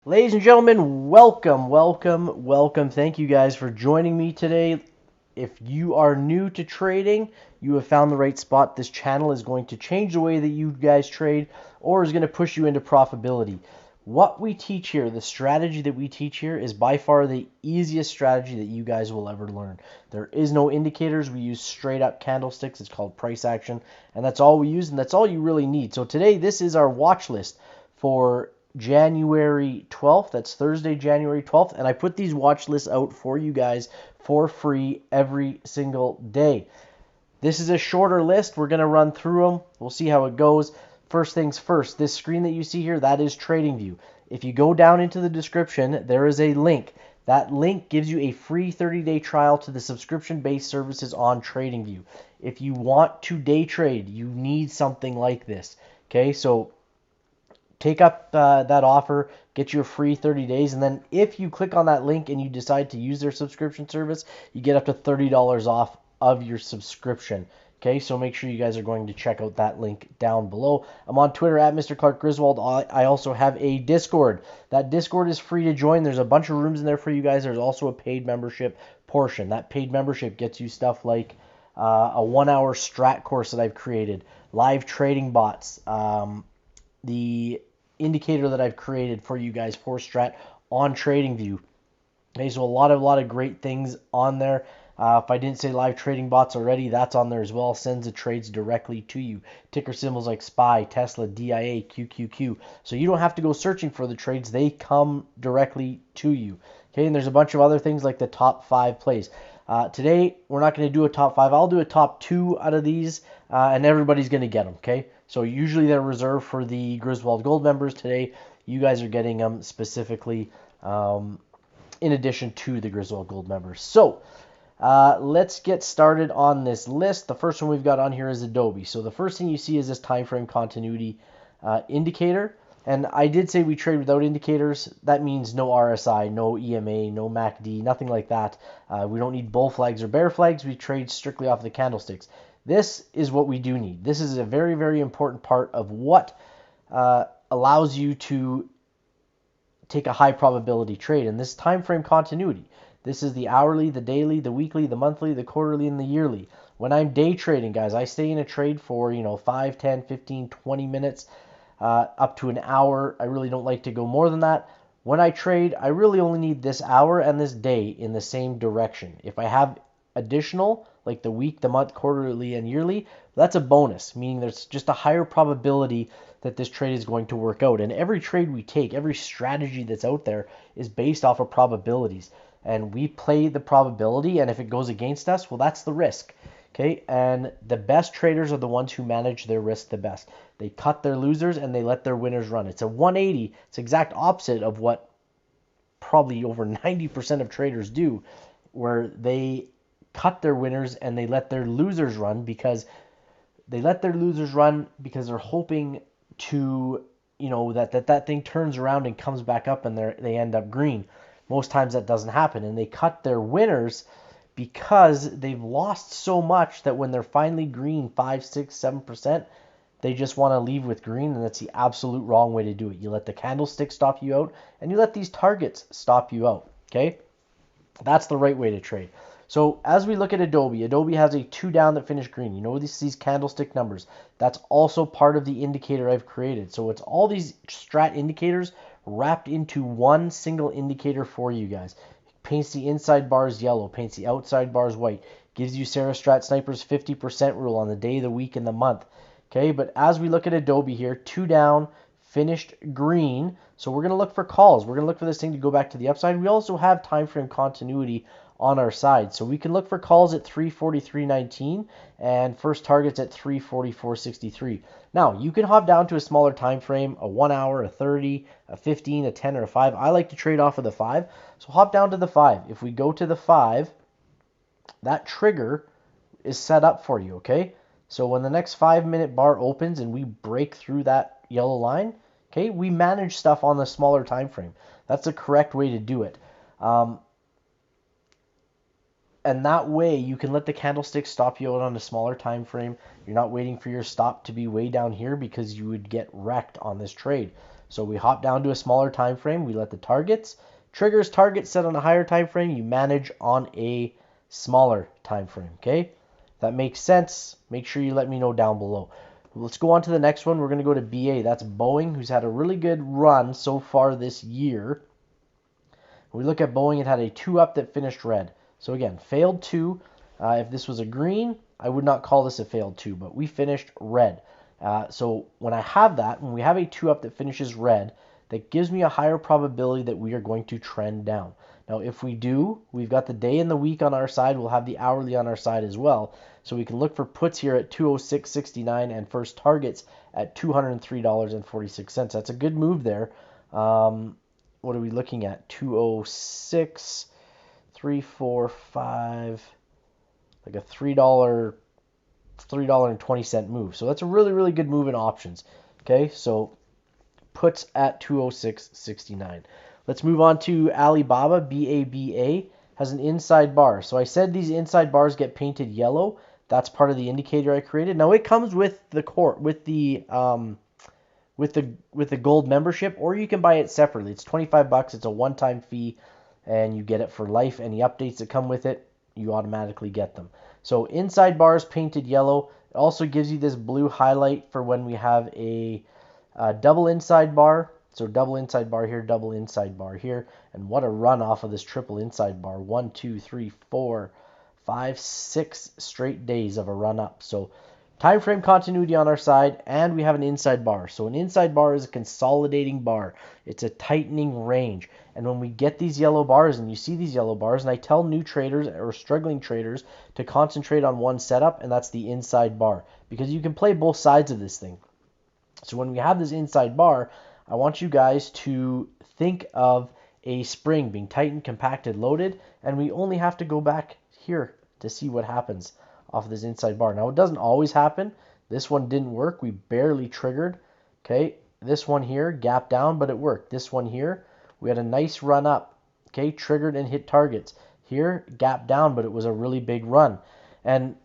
Ladies and gentlemen, welcome. Thank you guys for joining me today. If you are new to trading, you have found the right spot. This channel is going to change the way that you guys trade or is going to push you into profitability. What we teach here, the strategy that we teach here, is by far the easiest strategy that you guys will ever learn. There is no indicators. We use straight up candlesticks. It's called price action, and that's all we use, and that's all you really need. So today, this is our watch list for January 12th. That's Thursday, January 12th. And I put these watch lists out for you guys for free every single day. This is a shorter list. We're going to run through them. We'll see how it goes. First things first, this screen that you see here, that is TradingView. If you go down into the description, there is a link. That link gives you a free 30-day trial to the subscription-based services on TradingView. If you want to day trade, you need something like this. Okay, so take up that offer, get your free 30 days, and then if you click on that link and you decide to use their subscription service, you get up to $30 off of your subscription. Okay, so make sure you guys are going to check out that link down below. I'm on Twitter at Mr. Clark Griswold. I also have a Discord. That Discord is free to join. There's a bunch of rooms in there for you guys. There's also a paid membership portion. That paid membership gets you stuff like a 1-hour Strat course that I've created, live trading bots, the indicator that I've created for you guys for Strat on TradingView. Okay, so a lot of great things on there. If I didn't say live trading bots already, that's on there as well. Sends the trades directly to you. Ticker symbols like SPY, Tesla, DIA, QQQ. So you don't have to go searching for the trades. They come directly to you. Okay, and there's a bunch of other things like the top 5 plays. Today, we're not going to do a top 5. I'll do a top 2 out of these, and everybody's going to get them, okay? So usually they're reserved for the Griswold Gold members. Today, you guys are getting them specifically in addition to the Griswold Gold members. So let's get started on this list. The first one we've got on here is Adobe. So the first thing you see is this time frame continuity indicator. And I did say we trade without indicators. That means no RSI, no EMA, no MACD, nothing like that. We don't need bull flags or bear flags. We trade strictly off the candlesticks. This is what we do need. This is a very, very important part of what allows you to take a high probability trade. And this time frame continuity. This is the hourly, the daily, the weekly, the monthly, the quarterly, and the yearly. When I'm day trading, guys, I stay in a trade for 5, 10, 15, 20 minutes, up to an hour. I really don't like to go more than that. When I trade, I really only need this hour and this day in the same direction. If I have additional, like the week, the month, quarterly, and yearly, that's a bonus, meaning there's just a higher probability that this trade is going to work out. And every trade we take, every strategy that's out there is based off of probabilities. And we play the probability, and if it goes against us, well, that's the risk. Okay, and the best traders are the ones who manage their risk the best. They cut their losers and they let their winners run. It's a 180. It's exact opposite of what probably over 90% of traders do, where they cut their winners and they let their losers run because they're hoping to that thing turns around and comes back up and they end up green. Most times that doesn't happen, and they cut their winners because they've lost so much that when they're finally green 5, 6, 7%, they just want to leave with green, and that's the absolute wrong way to do it. You let the candlestick stop you out, and you let these targets stop you out. Okay, that's the right way to trade. So as we look at Adobe has a 2 down that finished green. You know these candlestick numbers. That's also part of the indicator I've created. So it's all these Strat indicators wrapped into one single indicator for you guys. Paints the inside bars yellow, paints the outside bars white, gives you Sarah Strat Sniper's 50% rule on the day, the week, and the month. Okay, but as we look at Adobe here, 2 down, finished green. So we're going to look for calls. We're going to look for this thing to go back to the upside. We also have time frame continuity on our side. So we can look for calls at 343.19 and first targets at 344.63. Now, you can hop down to a smaller time frame, a 1 hour, a 30, a 15, a 10, or a 5. I like to trade off of the 5. So hop down to the 5. If we go to the 5, that trigger is set up for you, okay? So when the next 5-minute bar opens and we break through that yellow line, okay, we manage stuff on the smaller time frame. That's the correct way to do it. And that way you can let the candlestick stop you out on a smaller time frame. You're not waiting for your stop to be way down here because you would get wrecked on this trade. So we hop down to a smaller time frame. We let the triggers target set on a higher time frame. You manage on a smaller time frame. Okay, if that makes sense. Make sure you let me know down below. Let's go on to the next one. We're going to go to BA. That's Boeing, who's had a really good run so far this year. When we look at Boeing, it had a 2-up that finished red. So again, failed 2. If this was a green, I would not call this a failed 2, but we finished red. So when I have that, when we have a 2-up that finishes red, that gives me a higher probability that we are going to trend down. Now, if we do, we've got the day and the week on our side. We'll have the hourly on our side as well. So we can look for puts here at 206.69 and first targets at $203.46. That's a good move there. What are we looking at? 206, 3, 4, 5, like a $3.20 move. So that's a really, really good move in options. Okay, so puts at 206.69. Let's move on to Alibaba. BABA has an inside bar. So I said these inside bars get painted yellow. That's part of the indicator I created. Now it comes with the gold membership, or you can buy it separately. It's $25. It's a one-time fee, and you get it for life. Any updates that come with it, you automatically get them. So inside bars painted yellow. It also gives you this blue highlight for when we have a double inside bar. So double inside bar here, double inside bar here. And what a run off of this triple inside bar. 1, 2, 3, 4, 5, 6 straight days of a run up. So time frame continuity on our side, and we have an inside bar. So an inside bar is a consolidating bar. It's a tightening range. And when we get these yellow bars, and you see these yellow bars, and I tell new traders or struggling traders to concentrate on one setup, and that's the inside bar. Because you can play both sides of this thing. So when we have this inside bar, I want you guys to think of a spring being tightened, compacted, loaded, and we only have to go back here to see what happens off of this inside bar. Now, it doesn't always happen. This one didn't work. We barely triggered. Okay, this one here, gap down, but it worked. This one here, we had a nice run up. Okay, triggered and hit targets. Here, gap down, but it was a really big run. And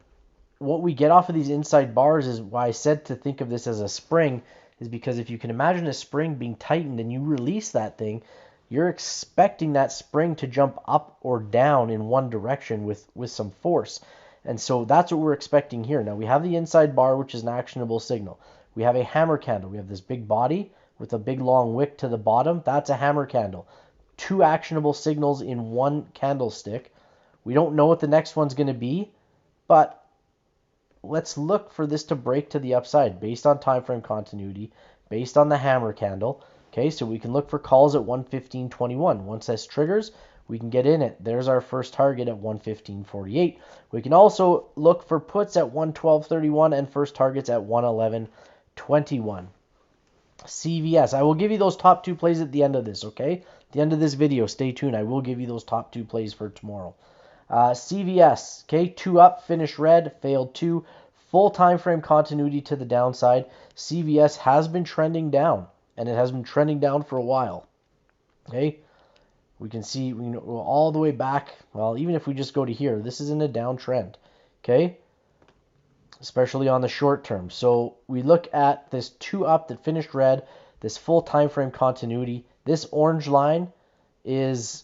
what we get off of these inside bars is why I said to think of this as a spring, is because if you can imagine a spring being tightened and you release that thing, you're expecting that spring to jump up or down in one direction with some force. And so that's what we're expecting here. Now we have the inside bar, which is an actionable signal. We have a hammer candle. We have this big body with a big long wick to the bottom. That's a hammer candle. 2 actionable signals in one candlestick. We don't know what the next one's going to be, but let's look for this to break to the upside based on time frame continuity, based on the hammer candle. Okay, so we can look for calls at 115.21. Once this triggers, we can get in it. There's our first target at 115.48. We can also look for puts at 112.31 and first targets at 111.21. CVS. I will give you those top 2 plays at the end of this, okay? At the end of this video, stay tuned. I will give you those top 2 plays for tomorrow. CVS, okay, 2 up, finished red, failed 2. Full time frame continuity to the downside. CVS has been trending down, and it has been trending down for a while. Okay, we can see we go all the way back. Well, even if we just go to here, this is in a downtrend. Okay, especially on the short term. So we look at this 2 up that finished red, this full time frame continuity. This orange line is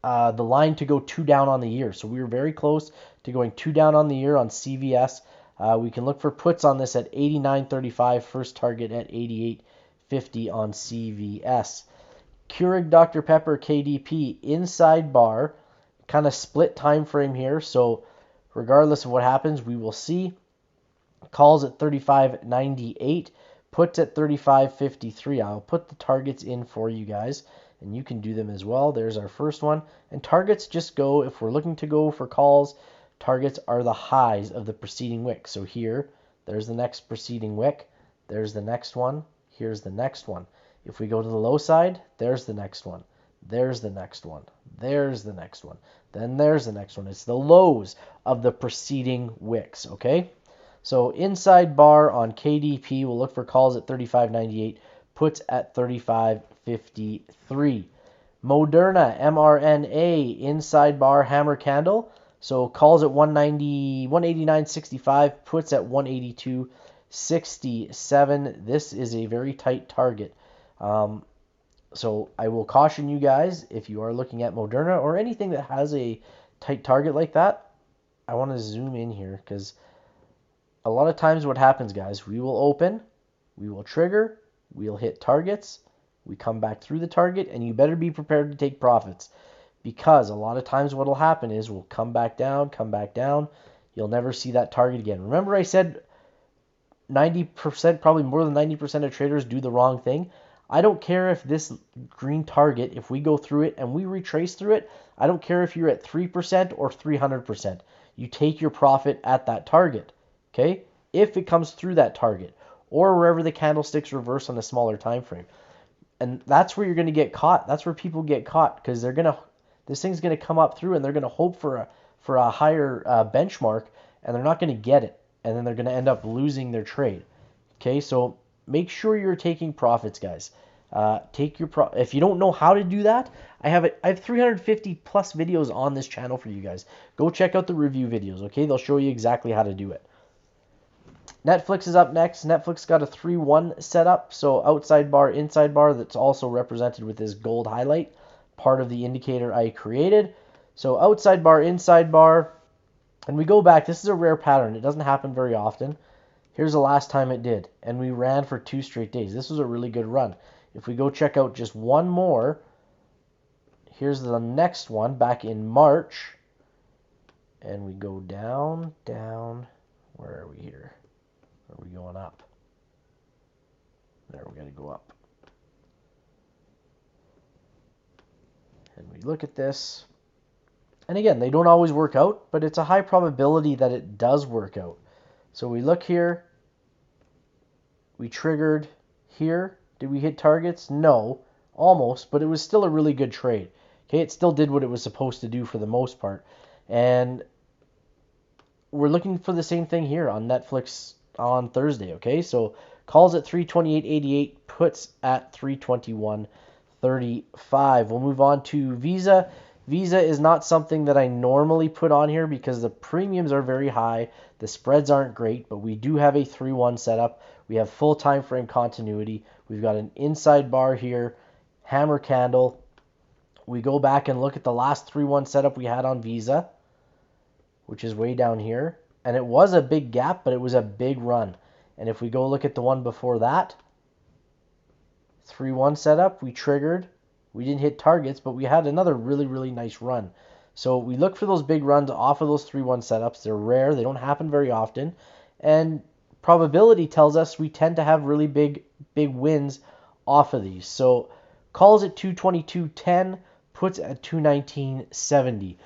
the line to go 2 down on the year. So we were very close to going 2 down on the year on CVS. We can look for puts on this at 89.35, first target at 88.50 on CVS. Keurig Dr. Pepper KDP, inside bar, kind of split time frame here. So regardless of what happens, we will see calls at 35.98, puts at 35.53. I'll put the targets in for you guys, and you can do them as well. There's our first one. And targets just go, if we're looking to go for calls, targets are the highs of the preceding wick. So here, there's the next preceding wick. There's the next one. Here's the next one. If we go to the low side, there's the next one. There's the next one. There's the next one. Then there's the next one. It's the lows of the preceding wicks, okay? So inside bar on KDP, we'll look for calls at 35.98, puts at 35.53. Moderna, mRNA, inside bar hammer candle. So calls at 190, 189.65, puts at 182.67. This is a very tight target. So I will caution you guys, if you are looking at Moderna or anything that has a tight target like that, I want to zoom in here because a lot of times what happens, guys, we will open, we will trigger, we'll hit targets, we come back through the target, and you better be prepared to take profits because a lot of times what will happen is we'll come back down, you'll never see that target again. Remember I said 90%, probably more than 90% of traders do the wrong thing? I don't care if this green target, if we go through it and we retrace through it, I don't care if you're at 3% or 300%. You take your profit at that target, okay? If it comes through that target or wherever the candlesticks reverse on a smaller time frame. And that's where you're going to get caught. That's where people get caught because this thing's going to come up through and they're going to hope for a higher benchmark and they're not going to get it. And then they're going to end up losing their trade. Okay, so make sure you're taking profits, guys. If you don't know how to do that, I have 350 plus videos on this channel for you guys. Go check out the review videos, okay? They'll show you exactly how to do it. Netflix is up next. Netflix got a 3-1 setup, so outside bar, inside bar, that's also represented with this gold highlight, part of the indicator I created. So outside bar, inside bar, and we go back. This is a rare pattern. It doesn't happen very often. Here's the last time it did, and we ran for 2 straight days. This was a really good run. If we go check out just one more, here's the next one back in March, and we go down, where are we here? Are we going up? There, we got to go up. And we look at this. And again, they don't always work out, but it's a high probability that it does work out. So we look here. We triggered here. Did we hit targets? No, almost, but it was still a really good trade. Okay, it still did what it was supposed to do for the most part. And we're looking for the same thing here on Netflix on Thursday, okay? So calls at 328.88, puts at 321.35. We'll move on to Visa. Visa is not something that I normally put on here because the premiums are very high. The spreads aren't great, but we do have a 3-1 setup. We have full time frame continuity. We've got an inside bar here, hammer candle. We go back and look at the last 3-1 setup we had on Visa, which is way down here. And it was a big gap, but it was a big run. And if we go look at the one before that, 3-1 setup, we triggered. We didn't hit targets, but we had another really, really nice run. So we look for those big runs off of those 3-1 setups. They're rare. They don't happen very often. And probability tells us we tend to have really big wins off of these. So calls at 222.10, puts at 219.70.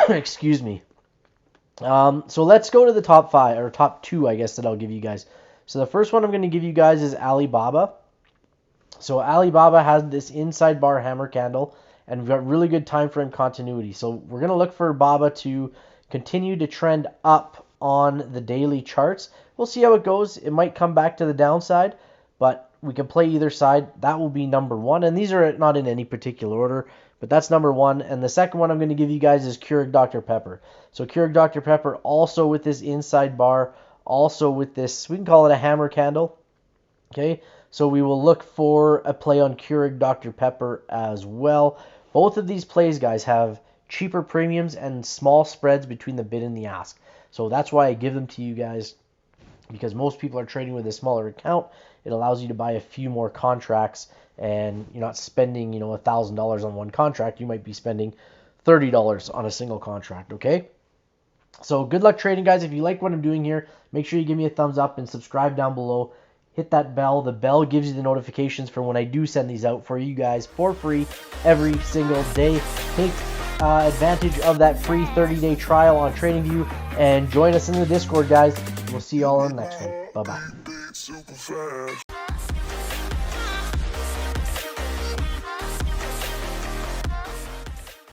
Excuse me. So let's go to the top 5, or top 2, I guess, that I'll give you guys. So the first one I'm going to give you guys is Alibaba. So Alibaba has this inside bar hammer candle, and we've got really good time frame continuity. So we're going to look for Baba to continue to trend up on the daily charts. We'll see how it goes. It might come back to the downside, but we can play either side. That will be number 1, and these are not in any particular order, but that's number 1. And the second one I'm going to give you guys is Keurig Dr. Pepper. So Keurig Dr. Pepper also with this inside bar, also with this, we can call it a hammer candle. Okay, so we will look for a play on Keurig Dr. Pepper as well. Both of these plays, guys, have cheaper premiums and small spreads between the bid and the ask. So that's why I give them to you guys, because most people are trading with a smaller account. It allows you to buy a few more contracts, and you're not spending, $1,000 on one contract. You might be spending $30 on a single contract, okay? So good luck trading, guys. If you like what I'm doing here, make sure you give me a thumbs up and subscribe down below. Hit that bell. The bell gives you the notifications for when I do send these out for you guys for free every single day. Take advantage of that free 30-day trial on TradingView and join us in the Discord, guys. We'll see you all on the next one. Bye-bye.